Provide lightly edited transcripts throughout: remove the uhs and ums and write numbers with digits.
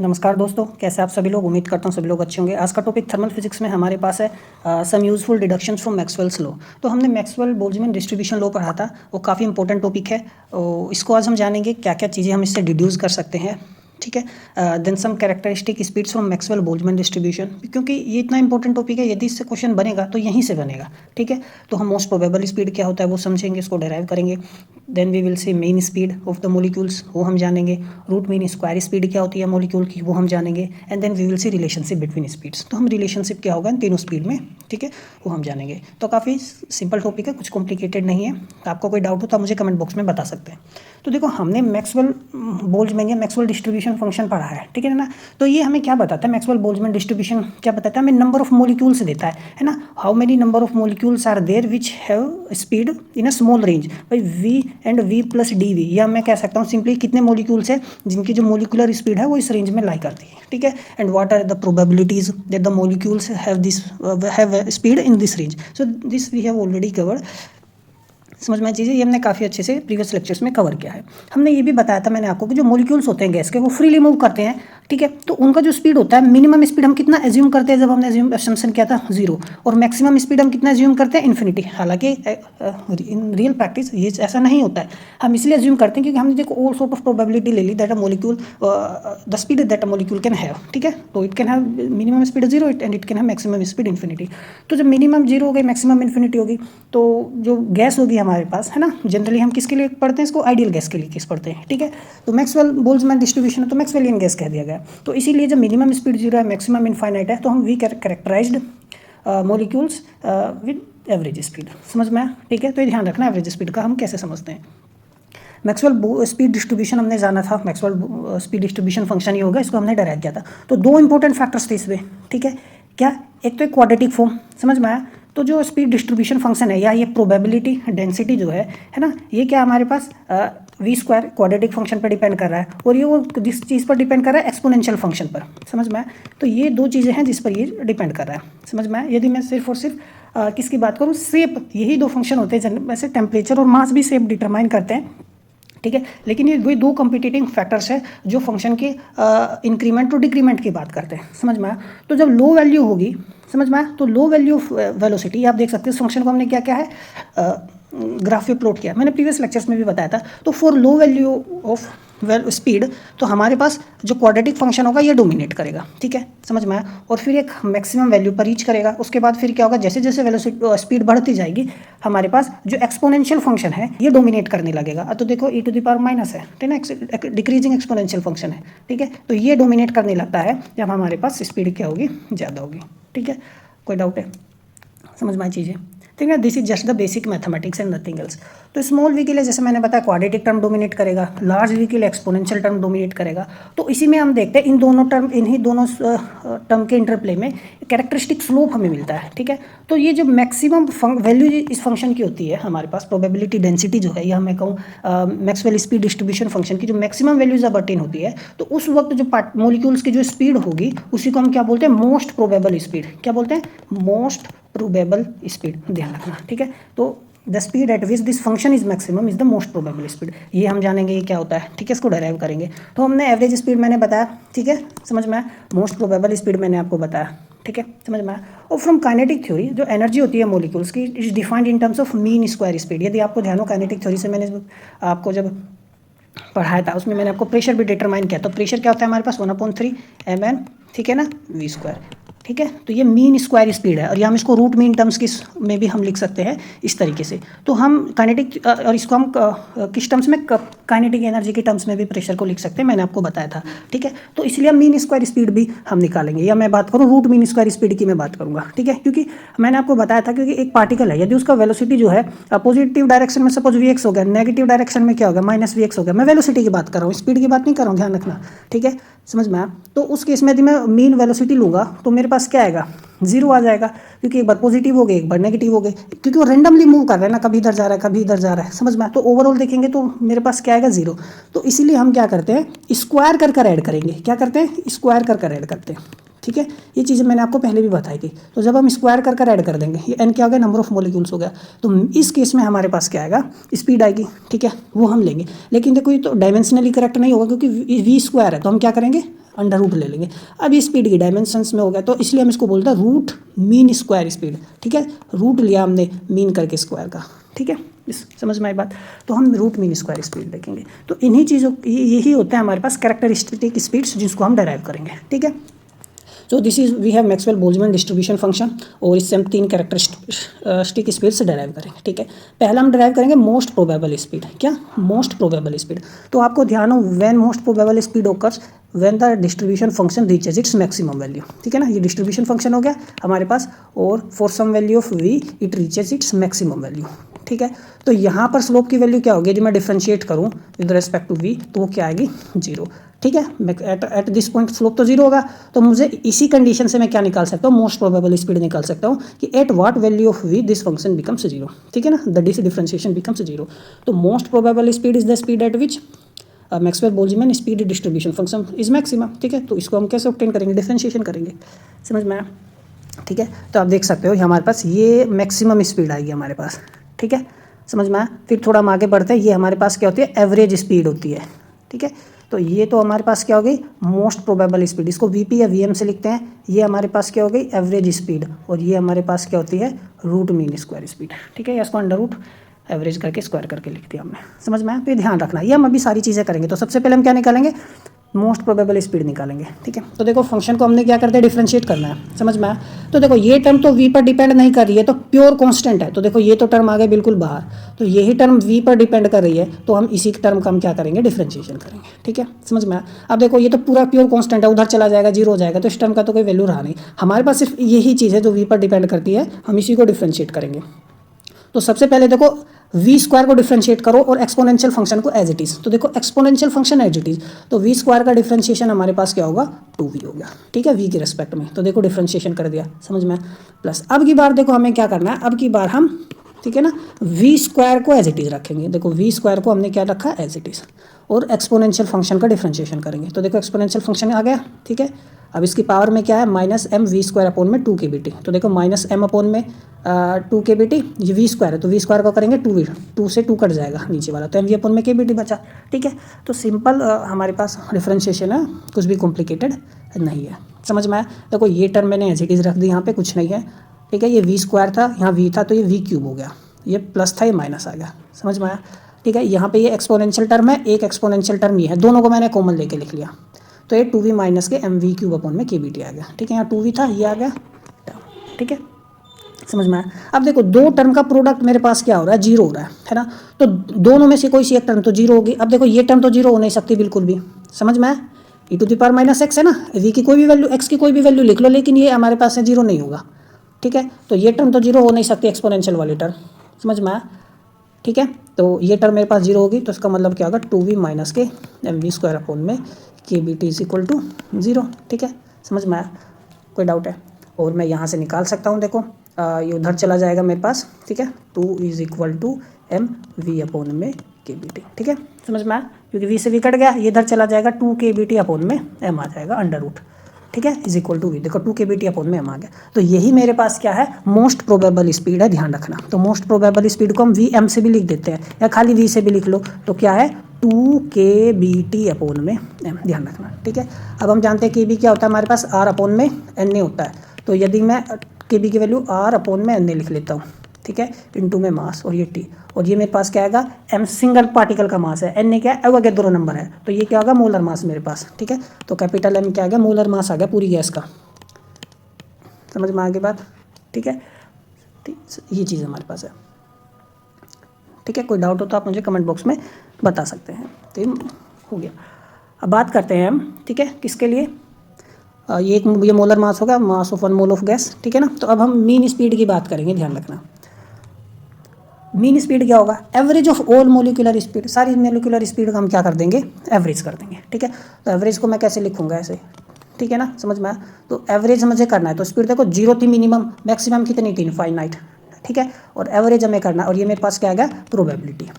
नमस्कार दोस्तों, कैसे आप सभी लोग। उम्मीद करता हूँ सभी लोग अच्छे होंगे। आज का टॉपिक थर्मल फिजिक्स में हमारे पास है some useful deductions from Maxwell's law. तो हमने मैक्सवेल बोल्ट्जमैन डिस्ट्रीब्यूशन लॉ पढ़ा था, वो काफ़ी इंपॉर्टेंट टॉपिक है। इसको आज हम जानेंगे क्या क्या चीज़ें हम इससे डिड्यूस कर सकते हैं, ठीक है। Then some characteristic speeds from Maxwell Boltzmann distribution, क्योंकि ये इतना इंपॉर्टेंट टॉपिक है, यदि इससे क्वेश्चन बनेगा तो यहीं से बनेगा, ठीक है। तो हम मोस्ट प्रोबेबल स्पीड क्या होता है वो समझेंगे, इसको डेराइव करेंगे। Then we will see mean speed of the molecules, वो हम जानेंगे। रूट मीन स्क्वायर स्पीड क्या होती है मोलिक्यूल की, वो हम जानेंगे। And then we will see relationship between speeds, तो हम रिलेशनशिप क्या होगा इन तीनों स्पीड में, ठीक है, वो हम जानेंगे। तो काफ़ी सिंपल टॉपिक है, कुछ कॉम्प्लिकेटेड नहीं है। आपको कोई डाउट हो तो आप मुझे कमेंट बॉक्स में बता सकते हैं। तो देखो, हमने मैक्सवेल बोल्ट्जमैन या मैक्सवेल डिस्ट्रीब्यूशन फंक्शन पढ़ा है, ठीक है ना। तो ये हमें क्या बताता है, मैक्सवेल बोल्ट्जमैन डिस्ट्रीब्यूशन क्या बताता है, हमें नंबर ऑफ मोलिक्यूल्स देता है ना। How many number of molecules are there which have speed in a small range by v and v plus d v, या मैं कह सकता हूँ सिंपली कितने मोलिक्यूल्स है जिनकी जो मोलिकुलर स्पीड है वो इस रेंज में लाई करती है, ठीक है। And what are the probabilities that the molecules have speed in this range. So this we have already covered. समझ में चीज़ें, ये हमने काफ़ी अच्छे से प्रीवियस लेक्चर्स में कवर किया है। हमने ये भी बताया था मैंने आपको कि जो मॉलिक्यूल्स होते हैं गैस के, वो फ्रीली मूव करते हैं, ठीक है। तो उनका जो स्पीड होता है, मिनिमम स्पीड हम कितना एज्यूम करते हैं, जब हमने असम्पशन किया था 0, और मैक्सिमम स्पीड हम कितना एज्यूम करते हैं, इन्फिनिटी। हालांकि इन रियल प्रैक्टिस ये ऐसा नहीं होता है, हम इसलिए एज्यूम करते हैं क्योंकि हमने देखो ऑल सॉर्ट ऑफ प्रोबेबिलिटी ले ली that a molecule the speed that a molecule can have, ठीक है। तो it can have minimum speed 0 and it can have maximum speed infinity. तो जब मिनिमम 0 हो गई, मैक्सिमम इन्फिनिटी होगी, तो जो गैस होगी हमारे पास, है ना, जनरली हम किसके लिए पढ़ते हैं इसको, आइडियल गैस के लिए किस पढ़ते हैं, ठीक है। तो मैक्सवेल बोल्ट्जमैन डिस्ट्रीब्यूशन है तो मैक्सवेलियन गैस कह दिया गया। तो इसीलिए जब मिनिमम स्पीड 0 है, मैक्सिमम इनफाइनाइट है, तो हम we characterized molecules with average speed. समझ में, ठीक है। तो ये ध्यान रखना एवरेज स्पीड का हम कैसे समझते हैं। मैक्सवेल स्पीड डिस्ट्रीब्यूशन हमने जाना था, मैक्सवेल स्पीड डिस्ट्रीब्यूशन फंक्शन ही होगा, इसको हमने डेराइव किया था। तो दो इंपॉर्टेंट फैक्टर्स थे इसमें, ठीक है। क्या, एक तो एक क्वाड्रेटिक फॉर्म, समझ में आया। तो जो स्पीड डिस्ट्रीब्यूशन फंक्शन है या ये प्रोबेबिलिटी डेंसिटी जो है ना, ये क्या हमारे पास वी स्क्वायर क्वाड्रेटिक फंक्शन पर डिपेंड कर रहा है, और ये वो जिस चीज़ पर डिपेंड कर रहा है, एक्सपोनेंशियल फंक्शन पर। समझ में आया। तो ये दो चीज़ें हैं जिस पर ये डिपेंड कर रहा है। समझ में आया। यदि मैं सिर्फ और सिर्फ किसकी बात करूँ, शेप, यही दो फंक्शन होते हैं। वैसे टेम्परेचर और मास भी शेप डिटरमाइन करते हैं, ठीक है। लेकिन ये वही दो कंपीटिटिंग फैक्टर्स है जो फंक्शन के इंक्रीमेंट और डिक्रीमेंट की बात करते हैं। समझ में आया। तो जब लो वैल्यू होगी, समझ में आया, तो लो वैल्यू ऑफ वेलोसिटी, आप देख सकते हैं इस फंक्शन को हमने क्या क्या है ग्राफ पे प्लॉट किया, मैंने प्रीवियस लेक्चर्स में भी बताया था। तो for low value of speed, तो हमारे पास जो क्वाड्रेटिक फंक्शन होगा ये डोमिनेट करेगा, ठीक है। समझ में आया। और फिर एक मैक्सिमम वैल्यू पर रीच करेगा। उसके बाद फिर क्या होगा, जैसे जैसे वेलोसिटी स्पीड बढ़ती जाएगी, हमारे पास जो एक्सपोनेंशियल फंक्शन है ये डोमिनेट करने लगेगा। तो देखो e to the power minus है, ठीक है, डिक्रीजिंग एक्सपोनेंशियल फंक्शन है, ठीक है। तो ये डोमिनेट करने लगता है जब हमारे पास स्पीड क्या होगी, ज़्यादा होगी, ठीक है। कोई डाउट है, समझ में आई चीज़ें, ठीक है। This is just the basic mathematics and nothing else. तो स्मॉल वी के लिए जैसे मैंने बताया क्वाड्रेटिक टर्म डोमिनेट करेगा, लार्ज वी के लिए एक्सपोनेंशियल टर्म डोमिनेट करेगा। तो इसी में हम देखते हैं इन दोनों टर्म, इन्हीं दोनों टर्म के इंटरप्ले में कैरेक्टरिस्टिक स्लोप हमें मिलता है, ठीक है। तो ये जो मैक्सिमम वैल्यू इस फंक्शन की होती है हमारे पास, प्रोबेबिलिटी डेंसिटी जो है, या मैं कहूँ मैक्सवेल स्पीड डिस्ट्रीब्यूशन फंक्शन की जो मैक्सिमम वैल्यू जब अटेन होती है, तो उस वक्त जो मॉलिक्यूल्स की जो स्पीड होगी उसी को हम क्या बोलते हैं, मोस्ट प्रोबेबल स्पीड। क्या बोलते हैं, मोस्ट प्रोबेबल स्पीड, ध्यान रखना, ठीक है। तो the speed at which this function is maximum is the most probable speed, ये हम जानेंगे ये क्या होता है, ठीक है। इसको डेराइव करेंगे। तो हमने एवरेज स्पीड मैंने बताया, ठीक है, समझ में आया। मोस्ट प्रोबेबल स्पीड मैंने आपको बताया, ठीक है, समझ में आया। और फ्रॉम काइनेटिक थ्योरी जो एनर्जी होती है मॉलिक्यूल्स की is defined in terms of mean square speed. यदि आपको ध्यान हो, काइनेटिक थ्योरी से मैंने आपको जब पढ़ाया था उसमें मैंने आपको प्रेशर भी डिटरमाइन किया। तो प्रेशर क्या होता है हमारे पास, 1/3 mn, ठीक है ना, वी स्क्वायर, ठीक है। तो ये मीन स्क्वायर स्पीड है, और ये हम इसको रूट मीन टर्म्स की में भी हम लिख सकते हैं इस तरीके से। तो हम काइनेटिक, और इसको हम किस टर्म्स में, काइनेटिक एनर्जी के टर्म्स में भी प्रेशर को लिख सकते हैं, मैंने आपको बताया था, ठीक है। तो इसलिए हम मीन स्क्वायर स्पीड भी हम निकालेंगे, या मैं बात करूँ रूट मीन स्क्वायर स्पीड की मैं बात करूँगा, ठीक है। क्योंकि मैंने आपको बताया था क्योंकि एक पार्टिकल है, यदि उसका वेलोसिटी जो है पॉजिटिव डायरेक्शन में सपोज वी हो गया, नेगेटिव डायरेक्शन में क्या होगा, -vx हो गया। मैं वेलोसिटी की बात कर रहा हूँ, स्पीड की बात नहीं कर रहा हूँ, ध्यान रखना, ठीक है, समझ में आया। तो उस केस में यदि मैं मीन वेलोसिटी लूँगा तो मेरे पास क्या आएगा, 0 आ जाएगा, क्योंकि एक बार पॉजिटिव हो गए, एक बार नेगेटिव हो गए, क्योंकि वो रेंडमली मूव कर रहे हैं ना, कभी इधर जा रहा है कभी इधर जा रहा है, समझ में आया। तो ओवरऑल देखेंगे तो मेरे पास क्या आएगा, 0। तो इसीलिए हम क्या करते हैं, स्क्वायर कर ऐड करेंगे। क्या करते हैं, स्क्वायर कर ऐड करते हैं, ठीक है। ये चीज़ें मैंने आपको पहले भी बताई थी। तो जब हम स्क्वायर कर ऐड कर देंगे, ये n क्या हो गया, नंबर ऑफ मॉलिक्यूल्स हो गया, तो इस केस में हमारे पास क्या आएगा, स्पीड आएगी, ठीक है, वो हम लेंगे। लेकिन देखो ये तो डायमेंशनली करेक्ट नहीं होगा क्योंकि v स्क्वायर है, तो हम क्या करेंगे, अंडर रूट ले लेंगे। अब ये स्पीड की डायमेंशंस में हो गया, तो इसलिए हम इसको बोलते हैं रूट मीन स्क्वायर स्पीड। ठीक है, रूट लिया हमने मीन करके स्क्वायर का। ठीक है, इस समझ में आई बात। तो हम रूट मीन स्क्वायर स्पीड देखेंगे। तो इन्हीं चीज़ों यही होता है हमारे पास कैरेक्टरिस्टिक स्पीड्स, जिसको हम डेराइव करेंगे। ठीक है, तो this is we have Maxwell Boltzmann distribution function, और इससे हम 3 कैरेक्टरिस्टिक स्पीड से डेराइव करेंगे। ठीक है, पहला हम डेराइव करेंगे मोस्ट प्रोबेबल स्पीड। क्या? Most probable speed. तो आपको ध्यान हो, when most probable speed occurs when the distribution function reaches its maximum value. ठीक है ना, ये डिस्ट्रीब्यूशन फंक्शन हो गया हमारे पास, और for some value of v it reaches its maximum value. ठीक है, तो यहाँ पर स्लोप की वैल्यू क्या होगी? यदि मैं डिफ्रेंशिएट करूँ विद रेस्पेक्ट टू वी, तो वो क्या आएगी? 0। ठीक है, एट दिस पॉइंट स्लोप तो 0 होगा, तो मुझे इसी कंडीशन से मैं क्या निकाल सकता हूँ? मोस्ट प्रोबेबल स्पीड निकाल सकता हूँ कि at what value of v this function becomes 0। ठीक है ना, द डिफरेंशिएशन बिकम्स 0। तो most probable speed is the speed at which Maxwell Boltzmann speed distribution function is maximum. ठीक है, तो इसको हम कैसे ऑब्टेन करेंगे? डिफरेंशिएशन करेंगे। समझ में आया? ठीक है, तो आप देख सकते हो हमारे पास ये मैक्सिमम स्पीड आएगी हमारे पास। ठीक है, समझ में आया? फिर थोड़ा हम आगे बढ़ते हैं, ये हमारे पास क्या होती है? एवरेज स्पीड होती है। ठीक है, तो ये तो हमारे पास क्या हो गई? मोस्ट प्रोबेबल स्पीड, इसको वीपी या वीएम से लिखते हैं। ये हमारे पास क्या हो गई? एवरेज स्पीड, और ये हमारे पास क्या होती है? Root mean square speed. ठीक है, इसको अंडर रूट एवरेज करके स्क्वायर करके लिख दिया हमने। समझ में आया? तो ये ध्यान रखना, ये हम अभी सारी चीज़ें करेंगे। तो सबसे पहले हम क्या निकालेंगे? मोस्ट प्रोबेबल स्पीड निकालेंगे। ठीक है, तो देखो फंक्शन को हमने क्या करते हैं? डिफरेंशिएट करना है। समझ में आया? तो देखो ये टर्म तो v पर डिपेंड नहीं कर रही है, तो प्योर कांस्टेंट है। तो देखो ये तो टर्म आ गए बिल्कुल बाहर, तो यही टर्म v पर डिपेंड कर रही है, तो हम इसी टर्म का हम क्या करेंगे? डिफरेंशिएशन करेंगे। ठीक है, समझ में आया? अब देखो ये तो पूरा प्योर कांस्टेंट है, उधर चला जाएगा 0 हो जाएगा, तो इस टर्म का तो कोई वैल्यू रहा नहीं। हमारे पास सिर्फ यही चीज़ है जो v पर डिपेंड करती है, हम इसी को डिफरेंशिएट करेंगे। तो सबसे पहले देखो वी स्क्वायर को डिफरेंशिएट करो और एक्सपोनेंशियल फंक्शन को एज इट इज। तो देखो exponential function as it is, तो वी स्क्वायर का डिफरेंशिएशन हमारे पास क्या होगा? 2v हो गया। ठीक है, वी के रेस्पेक्ट में। तो देखो डिफरेंशिएशन कर दिया। समझ में? प्लस अब की बार देखो हमें क्या करना है? अब की बार हम, ठीक है ना, वी स्क्वायर को एज इट इज रखेंगे। देखो वी स्क्वायर को हमने क्या रखा? एज इट इज, और एक्सपोनेंशियल फंक्शन का डिफरेंशिएशन करेंगे। तो देखो एक्सपोनेंशियल फंक्शन आ गया। ठीक है, अब इसकी पावर में क्या है? Minus m v square upon m 2kbt। तो देखो minus M upon m 2kbt, ये वी स्क्वायर है, तो वी स्क्वायर को करेंगे 2v, 2 से 2 कट जाएगा नीचे वाला, तो M v upon m kbt बचा। ठीक है, तो सिंपल हमारे पास डिफरेंशिएशन है, कुछ भी कॉम्प्लिकेटेड नहीं है। समझ में आया? देखो ये टर्म मैंने एज इट इज रख दी, यहाँ पे कुछ नहीं है। ठीक है, ये वी स्क्वायर था, यहाँ वी था, तो ये वी क्यूब हो गया, ये प्लस था, ये माइनस आ गया। समझ में आया? ठीक है, यहाँ पे ये एक्सपोनेंशियल टर्म है, एक एक्सपोनेंशियल टर्म ये है, दोनों को मैंने कॉमन लेके लिख लिया, तो ये 2v माइनस के M we cube upon m kbt आ गया। ठीक है, यहाँ 2v था, ये आ गया। ठीक है, समझ में आया? अब देखो दो टर्म का प्रोडक्ट मेरे पास क्या हो रहा है? 0 हो रहा है ना, तो दोनों में से कोई सी एक टर्म तो 0 होगी। अब देखो ये टर्म तो 0 हो नहीं सकती बिल्कुल भी। समझ में आया? e⁻⁻x है ना, v की कोई भी वैल्यू, x की कोई भी वैल्यू लिख लो, लेकिन ये हमारे पास है 0 नहीं होगा। ठीक है, तो ये टर्म तो 0 हो नहीं सकती, एक्सपोनेंशियल वाली टर्म। समझ में आया? ठीक है, तो ये टर्म मेरे पास 0 होगी, तो इसका मतलब क्या होगा? 2v माइनस के M v square upon m kbt is equal to 0। ठीक है, समझ में आया? कोई डाउट है? और मैं यहाँ से निकाल सकता हूँ, देखो ये उधर चला जाएगा मेरे पास। ठीक है, 2 is equal to m v upon m kbt। ठीक है, समझ में आया? क्योंकि v से v कट गया, ये इधर चला जाएगा, 2 kbt अपॉन में m आ जाएगा अंडर रूट। ठीक है, इज इक्वल टू वी, देखो 2 kbt अपॉन में m आ गया। तो यही मेरे पास क्या है? मोस्ट प्रोबेबल स्पीड है, ध्यान रखना। तो मोस्ट प्रोबेबल स्पीड को हम वी एम से भी लिख देते हैं, या खाली वी से भी लिख लो, तो क्या है? 2 kbt अपॉन में m, ध्यान रखना। ठीक है, अब हम जानते हैं kb क्या होता है हमारे पास? r अपॉन में na होता है। तो यदि मैं kb की वैल्यू r अपॉन में na लिख लेता हूँ, ठीक है, इनटू में मास, और ये t, और ये मेरे पास क्या आएगा? m सिंगल पार्टिकल का मास है, na क्या है? एवोगैड्रो नंबर है, तो ये क्या होगा? मोलर मास मेरे पास। ठीक है, तो कैपिटल M क्या आ गया? मोलर मास आ गया पूरी गैस का। समझ में आ गई बात? ठीक है, ये चीज़ हमारे पास है। ठीक है, कोई डाउट हो तो आप मुझे कमेंट बॉक्स में बता सकते हैं। तो हो गया। अब बात करते हैं हम, ठीक है, किसके लिए? ये मोलर मास होगा, mass of 1 mole of gas. ठीक है ना, तो अब हम मीन स्पीड की बात करेंगे, ध्यान रखना। मीन स्पीड क्या होगा? Average of all molecular speed, सारी मोलिकुलर स्पीड का हम क्या कर देंगे? एवरेज कर देंगे। ठीक है, तो एवरेज को मैं कैसे लिखूंगा? ऐसे। ठीक है ना, समझ में आया? तो एवरेज मुझे करना है, तो स्पीड देखो 0 थी मिनिमम, मैक्सिमम कितनी थी? इनफाइनाइट। ठीक है, और एवरेज हमें करना है, और ये मेरे पास क्या आ गया? प्रोबेबिलिटी।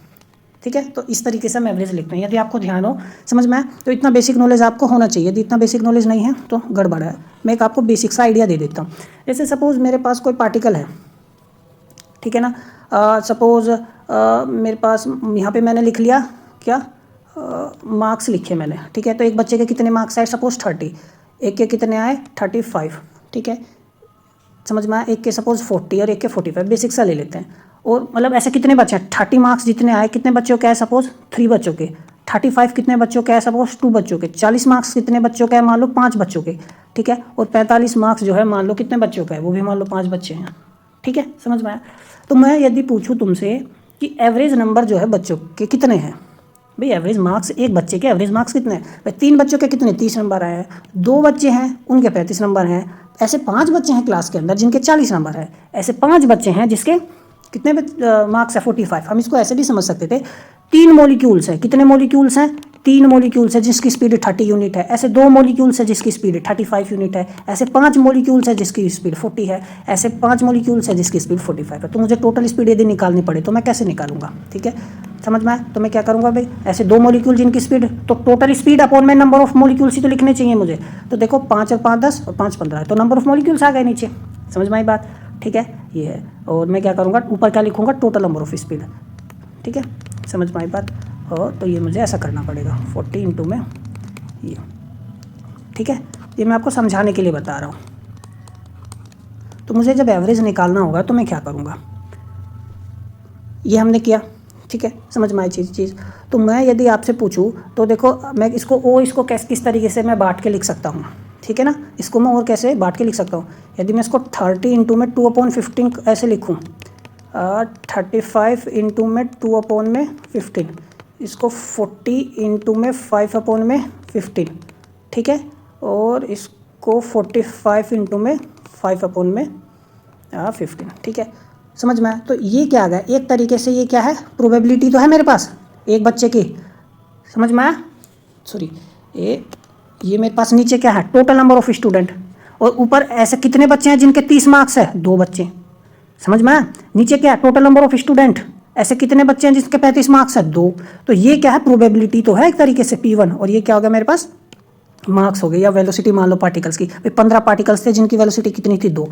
ठीक है, तो इस तरीके से हम एवरेज लिखते हैं। यदि आपको ध्यान हो, समझ में आए, तो इतना बेसिक नॉलेज आपको होना चाहिए। यदि इतना बेसिक नॉलेज नहीं है तो गड़बड़ है। मैं एक आपको बेसिक सा आइडिया दे देता हूँ। जैसे सपोज मेरे पास कोई पार्टिकल है, ठीक है ना, सपोज मेरे पास यहाँ पे मैंने लिख लिया क्या? मार्क्स लिखे मैंने, ठीक है। तो एक बच्चे के कितने मार्क्स आए, सपोज 30, एक के कितने आए 35, ठीक है, समझ में आया। एक के सपोज 40 और एक के 45, बेसिक सा ले लेते हैं। और मतलब ऐसे कितने बच्चे हैं, 30 मार्क्स जितने आए कितने बच्चों के आए, सपोज 3 बच्चों के। 35 कितने बच्चों के आए, सपोज 2 बच्चों के। 40 मार्क्स कितने बच्चों के आए, मान लो 5 बच्चों के, ठीक है। और 45 मार्क्स जो है मान लो कितने बच्चों का है, वो भी मान लो 5 बच्चे हैं, ठीक है, समझ में आया। तो मैं यदि पूछूँ तुमसे कि एवरेज नंबर जो है बच्चों के कितने हैं, भाई एवरेज मार्क्स, एक बच्चे के एवरेज मार्क्स कितने हैं, भाई 3 बच्चों के कितने 30 नंबर आए हैं, 2 बच्चे हैं उनके 35 नंबर हैं, ऐसे 5 बच्चे हैं क्लास के अंदर जिनके 40 नंबर है, ऐसे 5 बच्चे हैं जिसके कितने मार्क्स है 45। हम इसको ऐसे भी समझ सकते थे, 3 मॉलिक्यूल्स हैं, कितने मॉलिक्यूल्स हैं, 3 मॉलिक्यूल्स है जिसकी स्पीड 30 यूनिट है, ऐसे 2 मॉलिक्यूल्स है जिसकी स्पीड 35 यूनिट है, ऐसे 5 मॉलिक्यूल्स है जिसकी स्पीड 40 है, ऐसे 5 मॉलिक्यूल्स है जिसकी स्पीड 45 है। तो मुझे टोटल स्पीड यदि निकालनी पड़े तो मैं कैसे निकालूंगा, ठीक है, समझ में आया। तो मैं क्या करूंगा भाई, ऐसे 2 मॉलिक्यूल जिनकी स्पीड, तो टोटल स्पीड अपॉन में नंबर ऑफ मॉलिक्यूल्स ही तो लिखने चाहिए मुझे। तो देखो 5 और 5 10 और 5 15 है, तो नंबर ऑफ मॉलिक्यूल्स आ गए नीचे, समझ में आई बात, ठीक है, ये है। और मैं क्या करूँगा, ऊपर क्या लिखूँगा, टोटल नंबर ऑफ स्पीड, ठीक है, समझ में आई बात। और तो ये मुझे ऐसा करना पड़ेगा 40 इंटू में ये, ठीक है, ये मैं आपको समझाने के लिए बता रहा हूँ। तो मुझे जब एवरेज निकालना होगा तो मैं क्या करूँगा, ये हमने किया, ठीक है, समझ में आई चीज़। तो मैं यदि आपसे पूछूँ तो देखो मैं इसको किस तरीके से मैं बांट के लिख सकता हूँ, ठीक है ना, इसको मैं और कैसे बांट के लिख सकता हूँ। यदि मैं इसको 30 इंटू में 2/15 ऐसे लिखूँ, 35 इंटू में 2/15, इसको 40 इंटू में 5/15, ठीक है, और इसको 45 इंटू में 5/15, ठीक है, समझ में आया। तो ये क्या आ गया, एक तरीके से ये क्या है, प्रोबेबिलिटी तो है मेरे पास एक बच्चे की, समझ में आया, सॉरी ये मेरे पास नीचे क्या है, टोटल नंबर ऑफ स्टूडेंट, और ऊपर ऐसे कितने बच्चे हैं जिनके 30 मार्क्स है, 2 बच्चे, समझ में आया। नीचे क्या है, टोटल नंबर ऑफ स्टूडेंट, ऐसे कितने बच्चे हैं जिसके 35 मार्क्स है, 2। तो ये क्या है, प्रोबेबिलिटी तो है एक तरीके से P1, और ये क्या हो गया मेरे पास, मार्क्स हो गए, या वेलोसिटी मान लो पार्टिकल्स की, 15 पार्टिकल्स थे जिनकी वेलोसिटी कितनी थी, 2।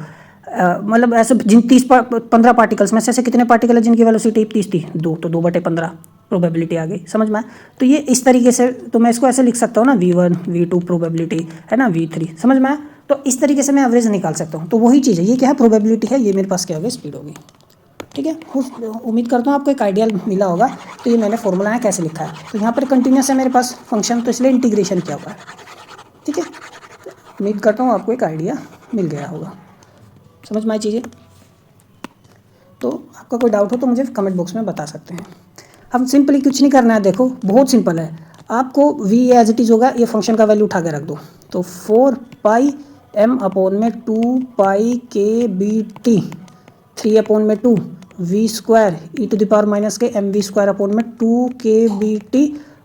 मतलब ऐसे जिन 15 पार्टिकल्स में से ऐसे कितने पार्टिकल है जिनकी वेलोसिटी 30 थी, 2, तो 2/15 प्रोबेबिलिटी आ गई, समझ में आया। तो ये इस तरीके से, तो मैं इसको ऐसे लिख सकता हूँ ना, V1 V2 प्रोबेबिलिटी है ना, V3, समझ में आया। तो इस तरीके से मैं एवरेज निकाल सकता हूँ। तो वही चीज़ है, ये क्या है, प्रोबेबिलिटी है, ये मेरे पास क्या होगी, स्पीड होगी, ठीक है। उम्मीद करता हूँ आपको एक आइडिया मिला होगा। तो ये मैंने फॉर्मूला है कैसे लिखा है, तो यहाँ पर कंटिन्यूस है मेरे पास फंक्शन, तो इसलिए इंटीग्रेशन किया हुआ है, ठीक है। उम्मीद करता हूँ आपको एक आइडिया मिल गया होगा, समझ में आई चीज़ें। तो आपका कोई डाउट हो तो मुझे कमेंट बॉक्स में बता सकते हैं। हम सिंपली कुछ नहीं करना है, देखो बहुत सिंपल है, आपको v एज इट इज़ होगा, ये फंक्शन का वैल्यू उठा के रख दो, तो 4πm/2πkbt 3/2 v² e⁻के mv²/2kbt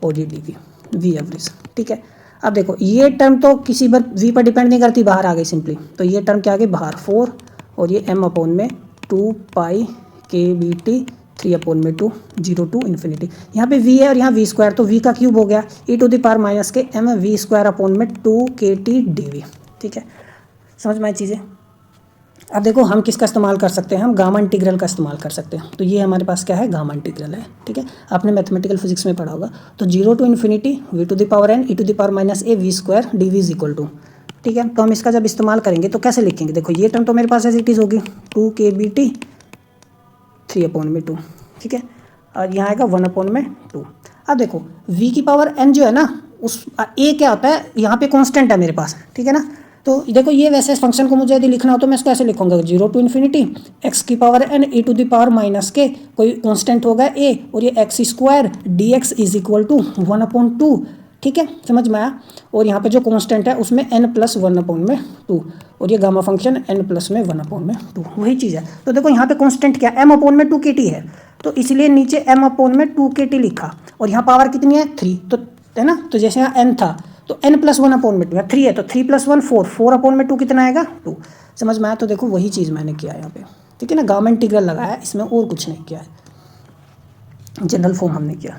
और ये dv, v एवरेज, ठीक है। अब देखो ये टर्म तो किसी पर v पर डिपेंड नहीं करती, बाहर आ गई सिंपली, तो ये टर्म क्या आ गई बाहर 4, और ये m/2πkbt 3/2 0 to इन्फिनिटी। यहाँ पे v है और यहाँ v², तो v का क्यूब हो गया e⁻के mv²/2kt dv, ठीक है, समझ में आई चीज़ें। अब देखो हम किसका इस्तेमाल कर सकते हैं, हम गामा इंटीग्रल का इस्तेमाल कर सकते हैं। तो ये हमारे पास क्या है, गामा इंटीग्रल है, ठीक है, आपने मैथमेटिकल फिजिक्स में पढ़ा होगा। तो 0 to infinity v⁻n e⁻a v² dv is equal to, ठीक है। तो हम इसका जब इस्तेमाल करेंगे तो कैसे लिखेंगे, देखो ये टर्म तो मेरे पास एज इट इज़ होगी 2kbt 3/2, ठीक है, और यहाँ आएगा 1/2। अब देखो v की पावर n जो है ना, उस a क्या होता है, यहाँ पे कांस्टेंट है मेरे पास, ठीक है ना। तो देखो ये वैसे इस फंक्शन को मुझे यदि लिखना हो तो मैं इसको ऐसे लिखूंगा 0 to इन्फिनिटी x⁻n e⁻, कोई कांस्टेंट होगा a, और ये x² dx is equal to 1/2, ठीक है, समझ में आया। और यहाँ पे जो कांस्टेंट है उसमें n+1/2, और ये गामा फंक्शन n+1/2, वही चीज़ है। तो देखो यहाँ पे कांस्टेंट क्या है, m/2kt है, तो इसलिए नीचे m/2kt लिखा, और यहाँ पावर कितनी है 3, तो है ना, तो जैसे यहाँ n था तो n+1/2 है, 3 है तो 3 + 1 4, 4/2 कितना आएगा 2, समझ में आया। तो देखो वही चीज़ मैंने किया यहाँ पे, ठीक है ना, गामा इंटीग्रल लगाया, इसमें और कुछ नहीं किया है, जनरल फॉर्म हमने किया,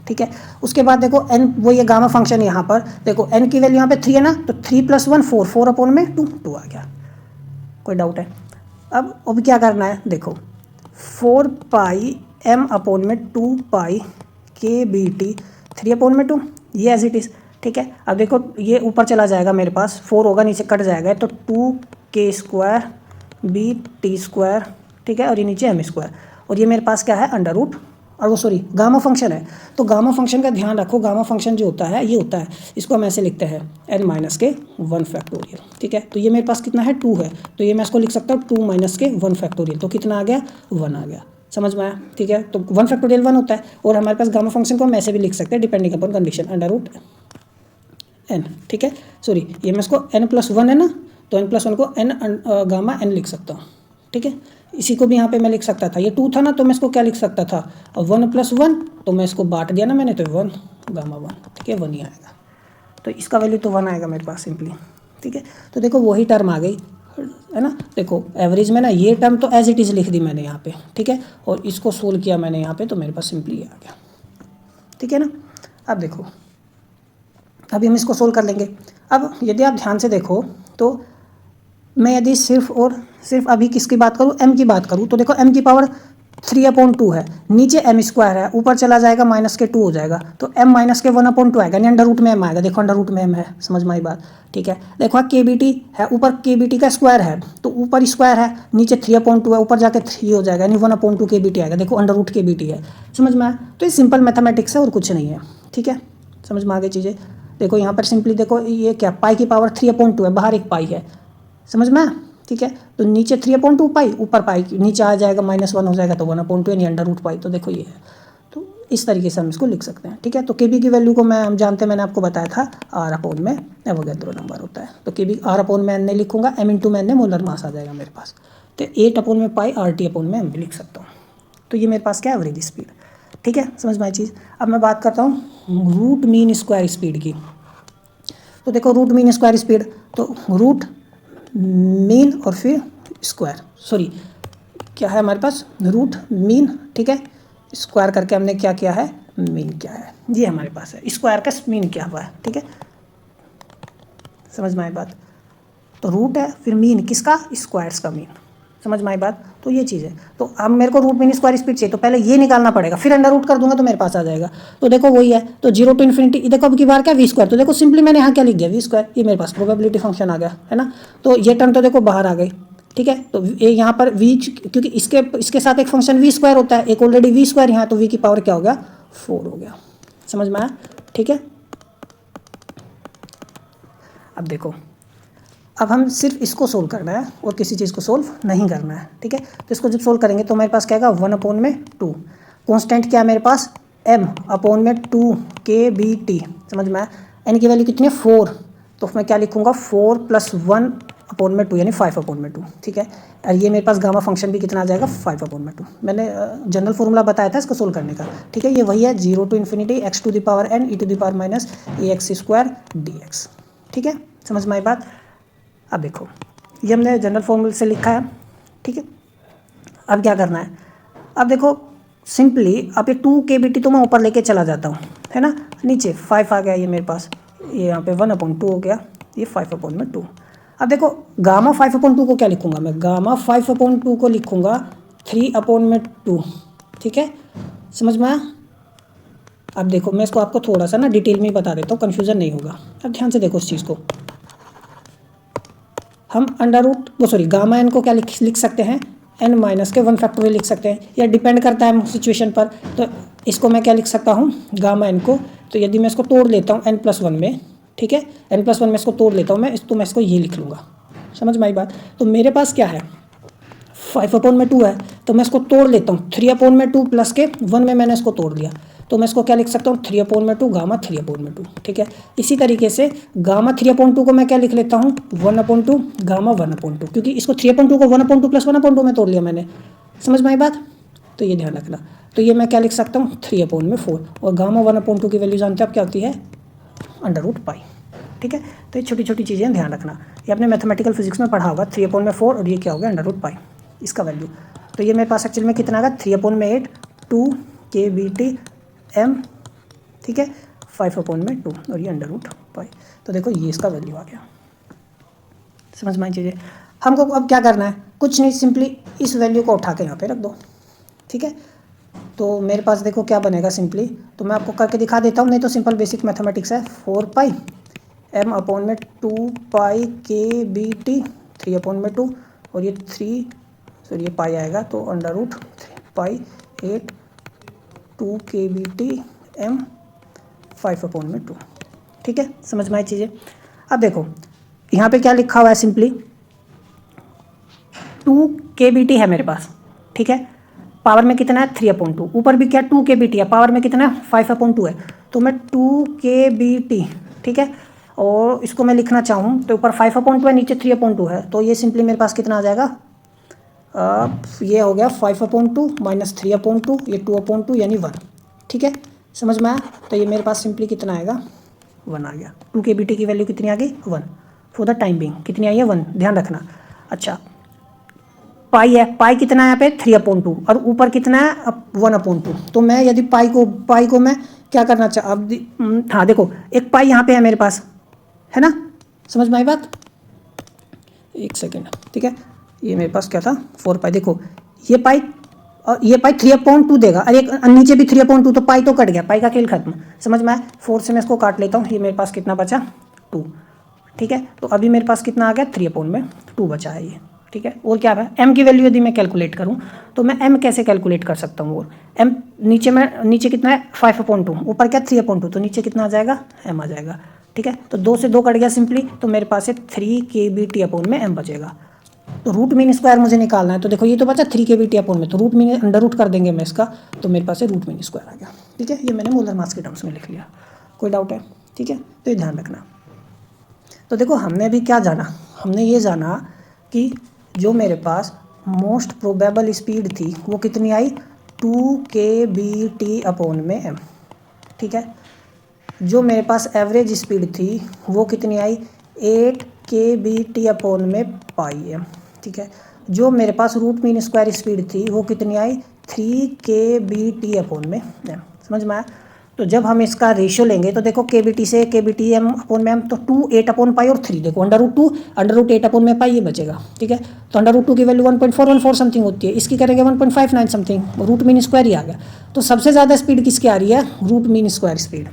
ठीक है। उसके बाद देखो n, वो ये गामा फंक्शन यहाँ पर देखो n की वैल्यू यहाँ पे 3 है ना, तो 3 + 1 4, 4/2 आ गया, कोई डाउट है। अब क्या करना है, देखो 4πm/2πkbt 3/2 ये एज इट इज़, ठीक है। अब देखो ये ऊपर चला जाएगा, मेरे पास 4 होगा, नीचे कट जाएगा, तो 2k² BT², ठीक है, और ये नीचे m², और ये मेरे पास क्या है अंडर रूट, और वो सॉरी गामा फंक्शन है। तो गामा फंक्शन का ध्यान रखो, गामा फंक्शन जो होता है ये होता है, इसको हम ऐसे लिखते हैं n-1 ठीक है। तो ये मेरे पास कितना है 2 है, तो ये मैं इसको लिख सकता हूँ 2 - तो कितना आ गया 1 आ गया, समझ में आया, ठीक है। तो 1 होता है, और हमारे पास गामा फंक्शन को हम ऐसे भी लिख सकते हैं depending upon condition under root n, ठीक है। सॉरी ये मैं इसको n+1 है ना, तो n+1 को n गामा n लिख सकता हूँ, ठीक है। इसी को भी यहाँ पे मैं लिख सकता था, ये 2 था ना, तो मैं इसको क्या लिख सकता था 1+1, तो मैं इसको बांट दिया ना मैंने, तो 1 गामा 1, ठीक है, 1 ही आएगा। तो इसका वैल्यू तो 1 आएगा मेरे पास सिंपली, ठीक है। तो देखो वही टर्म आ गई है ना, देखो एवरेज में ना ये टर्म तो एज इट इज़ लिख दी मैंने यहाँ पे, ठीक है, और इसको सोल्व किया मैंने यहाँ पे, तो मेरे पास सिंपली आ गया, ठीक है ना। अब देखो अभी हम इसको सोल्व कर लेंगे। अब यदि आप ध्यान से देखो तो मैं यदि सिर्फ और सिर्फ अभी किसकी बात करूँ, m की बात करूँ, तो देखो m की पावर 3/2 है, नीचे m² है, ऊपर चला जाएगा -2 हो जाएगा, तो m -1/2 आएगा, यानी अंडर रूट में m आएगा। देखो अंडर रूट में m है, समझ में आई बात, ठीक है। देखो kBT है, ऊपर kBT का स्क्वायर है, तो ऊपर स्क्वायर है, नीचे 3/2 है, ऊपर जाके 3 हो जाएगा, यानी 1/2 kBT आएगा। देखो अंडर रूट kBT है, समझ में आया। तो ये सिंपल मैथमेटिक्स है और कुछ नहीं है, ठीक है, समझ में आ गई चीज़ें। देखो यहाँ पर सिंपली देखो ये क्या पाई की पावर 3/2 है, बाहर एक पाई है, समझ में आया, ठीक है। तो नीचे 3/2 पाई, ऊपर पाई नीचे आ जाएगा -1 हो जाएगा, तो 1/2 यानी अंडर रूट पाई। तो देखो ये है, तो इस तरीके से हम इसको लिख सकते हैं, ठीक है। तो केबी की वैल्यू को हम जानते हैं, मैंने आपको बताया था r/में एवोगैड्रो नंबर होता है। तो केबी r/में n नहीं लिखूंगा, m/n मोलर मास आ जाएगा मेरे पास। तो 8/पाई RT/m भी लिख सकता हूँ। तो ये मेरे पास क्या एवरेज स्पीड, ठीक है, समझ में आई चीज़। अब मैं बात करता हूँ रूट मीन स्क्वायर स्पीड की। तो देखो रूट मीन स्क्वायर स्पीड, तो रूट मीन और फिर स्क्वायर, सॉरी क्या है हमारे पास रूट मीन, ठीक है, स्क्वायर करके हमने क्या किया है मीन क्या है, ये हमारे पास है, स्क्वायर का मीन क्या हुआ है, ठीक है, समझ में आई बात। तो रूट है, फिर मीन किसका स्क्वायर्स का मीन, समझ में आई बात। तो ये चीज़ है, तो अब मेरे को रूट मीन स्क्वायर स्पीड चाहिए, तो पहले ये निकालना पड़ेगा, फिर अंडर रूट कर दूंगा तो मेरे पास आ जाएगा। तो देखो वही है, तो 0 to ∞, देखो अब की बार क्या v², तो देखो सिंपली मैंने यहाँ क्या लिख दिया v², ये मेरे पास प्रोबेबिलिटी फंक्शन आ गया है ना। तो ये टर्म तो देखो बाहर आ गई, ठीक है। तो ये यहाँ पर v, क्योंकि इसके साथ एक फंक्शन v² होता है, एक ऑलरेडी v², यहाँ तो v की पावर क्या हो गया 4 हो गया, समझ में आया, ठीक है। अब देखो अब हम सिर्फ इसको सोल्व करना है और किसी चीज़ को सोल्व नहीं करना है, ठीक है। तो इसको जब सोल्व करेंगे तो मेरे पास क्या आएगा 1/2, कॉन्स्टेंट क्या है मेरे पास m/2 kBT, समझ में आया। n की वैल्यू कितनी है 4, तो मैं क्या लिखूंगा 4 + 1/2 यानी 5/2, ठीक है। और ये मेरे पास गामा फंक्शन भी कितना आ जाएगा 5/2। मैंने जनरल फॉर्मूला बताया था इसको सोल्व करने का, ठीक है। ये वही है 0 to ∞ x⁻n e⁻− ax² dx, ठीक है, समझ में आई बात। अब देखो ये हमने जनरल फॉर्मूले से लिखा है, ठीक है। अब क्या करना है, अब देखो सिंपली अब ये 2 kBT तो मैं ऊपर लेके चला जाता हूँ, है ना, नीचे 5 आ गया ये मेरे पास, ये यहाँ पे 1/2 हो गया, ये 5/2। अब देखो गामा 5/2 को क्या लिखूँगा मैं, गामा 5/2 को लिखूँगा 3/2, ठीक है, समझ में आया। अब देखो मैं इसको आपको थोड़ा सा ना डिटेल में बता देता हूँ, कन्फ्यूज़न नहीं होगा। अब ध्यान से देखो इस चीज़ को, हम गामा n को क्या लिख सकते हैं n-1 लिख सकते हैं, या डिपेंड करता है सिचुएशन पर। तो इसको मैं क्या लिख सकता हूँ गामा n को, तो यदि मैं इसको तोड़ लेता हूँ n+1 में, ठीक है, n+1 में इसको तोड़ लेता हूँ मैं, तो मैं इसको ये लिख लूँगा, समझ में आई बात। तो मेरे पास क्या है 5/2 है, तो मैं इसको तोड़ लेता हूँ 3/2 प्लस के 1 में मैंने इसको तोड़ दिया, तो मैं इसको क्या लिख सकता हूँ 3/2 गामा 3/2, ठीक है। इसी तरीके से गामा 3/2 को मैं क्या लिख लेता हूँ 1/2 गामा 1/2, क्योंकि इसको 3/2 को 1/2 + 1/2 में तोड़ लिया मैंने, समझ में आई बात। तो ये ध्यान रखना, तो ये मैं क्या लिख सकता हूँ 3/4, और गामा 1/2 की वैल्यू जानते हैं आप क्या होती है √पाई, ठीक है। तो ये छोटी छोटी चीज़ें ध्यान रखना, ये आपने मैथमेटिकल फिजिक्स में पढ़ा होगा 3/4, और ये क्या हो गया √पाई इसका वैल्यू। तो ये मेरे पास एक्चुअल में कितना आ गया 3/8 2 kBT m, ठीक है, 5/2 और ये √पाई। तो देखो ये इसका वैल्यू आ गया, समझ में आई चीज़ें। हमको अब क्या करना है, कुछ नहीं, सिंपली इस वैल्यू को उठा के यहाँ पे रख दो, ठीक है। तो मेरे पास देखो क्या बनेगा सिंपली, तो मैं आपको करके दिखा देता हूँ, नहीं तो सिंपल बेसिक मैथमेटिक्स है। 4 पाई m अपॉन में 2 पाई k/b/t 3/2 और ये 3 सॉरी ये पाई आएगा तो √3 पाई 8 2 k/b/t m 5/2। ठीक है, समझ में आई चीज़ें। अब देखो यहाँ पे क्या लिखा हुआ है, सिंपली 2 k/b/t है मेरे पास, ठीक है। पावर में कितना है 3/2, ऊपर भी क्या 2 k/b/t है, पावर में कितना है 5/2 है, तो मैं 2 k/b/t, ठीक है, और इसको मैं लिखना चाहूँ तो ऊपर 5/2 है, नीचे 3/2 है, तो ये सिंपली मेरे पास कितना आ जाएगा, ये हो गया 5/2 माइनस 3/2, ये 2/2 यानी 1। ठीक है, समझ में आया। तो ये मेरे पास सिंपली कितना आएगा, 1 आ गया। 2 k/b/t की वैल्यू कितनी आ गई, 1 फॉर द टाइम बिंग। कितनी आई है, 1, ध्यान रखना। अच्छा, पाई है, पाई कितना है यहाँ पे 3/2 और ऊपर कितना है 1/2। तो मैं यदि पाई को मैं क्या करना चाह, अब हाँ देखो एक पाई यहाँ पे है मेरे पास, है ना, समझ में आई बात। एक सेकेंड, ठीक है, ये मेरे पास क्या था 4 पाई, देखो ये पाई और ये पाई 3/2 देगा, और एक नीचे भी 3/2, तो पाई तो कट गया, पाई का खेल खत्म, समझ में आया। 4 से मैं इसको काट लेता हूँ, ये मेरे पास कितना बचा 2। ठीक है, तो अभी मेरे पास कितना आ गया 3/2 बचा है ये। ठीक है, और क्या है m की वैल्यू यदि मैं कैलकुलेट करूँ तो मैं m कैसे कैलकुलेट कर सकता हूँ, और m नीचे कितना है 5/2, ऊपर क्या 3/2, तो नीचे कितना आ जाएगा m आ जाएगा। ठीक है, तो 2 से 2 कट गया सिंपली, तो मेरे पास है 3 k/b/t/m बचेगा। तो रूट मीन स्क्वायर मुझे निकालना है, तो देखो ये तो बचा 3 k/b/t/m, तो रूट मीन अंडर रूट कर देंगे मैं इसका, तो मेरे पास है रूट मीन स्क्वायर आ गया। ठीक है, ये मैंने मोलर मास के टर्म्स में लिख लिया। कोई डाउट है, ठीक है, तो ये ध्यान रखना। तो देखो हमने अभी क्या जाना, हमने ये जाना कि जो मेरे पास मोस्ट प्रोबेबल स्पीड थी वो कितनी आई 2 k/b/t/m। ठीक है, जो मेरे पास एवरेज स्पीड थी वो कितनी आई 8 k/b/t/m पाई m। ठीक है, जो मेरे पास रूट मीन स्क्वायर स्पीड थी वो कितनी आई 3 k/b/t/m। समझ में आया। तो जब हम इसका रेशियो लेंगे तो देखो k/b/t से k/b/t/m तो 2 8/पाई और 3, देखो √2 8/पाई ये बचेगा। ठीक है, तो √2 की वैल्यू 1.414 समथिंग होती है, इसकी करेंगे 1.59 समथिंग, रूट मीन स्क्वायर ही आ गया। तो सबसे ज़्यादा स्पीड किसकी आ रही है, रूट मीन स्क्वायर स्पीड।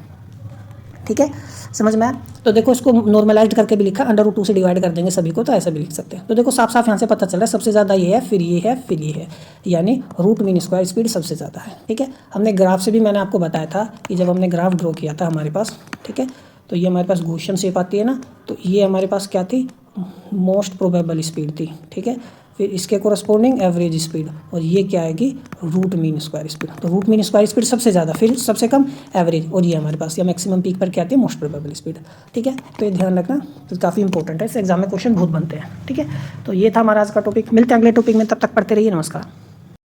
ठीक है, समझ में आया। तो देखो इसको नॉर्मलाइज करके भी लिखा, √2 से डिवाइड कर देंगे सभी को, तो ऐसा भी लिख सकते हैं। तो देखो साफ साफ यहाँ से पता चल रहा है सबसे ज़्यादा ये है, फिर ये है, फिर ये है, यानी रूट मीन स्क्वायर स्पीड सबसे ज़्यादा है। ठीक है, हमने ग्राफ से भी मैंने आपको बताया था कि जब हमने ग्राफ ड्रॉ किया था हमारे पास, ठीक है, तो ये हमारे पास गॉसियन शेप आती है ना, तो ये हमारे पास क्या थी, मोस्ट प्रोबेबल स्पीड थी। ठीक है, फिर इसके कोरस्पोंडिंग एवरेज स्पीड, और ये क्या आएगी रूट मीन स्क्वायर स्पीड। तो रूट मीन स्क्वायर स्पीड सबसे ज़्यादा, फिर सबसे कम एवरेज, और ये हमारे पास या मैक्सिमम पीक पर क्या आती है मोस्ट प्रोबेबल स्पीड। ठीक है, तो ये ध्यान रखना, तो काफ़ी इंपॉर्टेंट है, इस एग्जाम में क्वेश्चन बहुत बनते हैं। ठीक है, तो ये था हमारा आज का टॉपिक, मिलते हैं अगले टॉपिक में, तब तक पढ़ते रहिए, नमस्कार।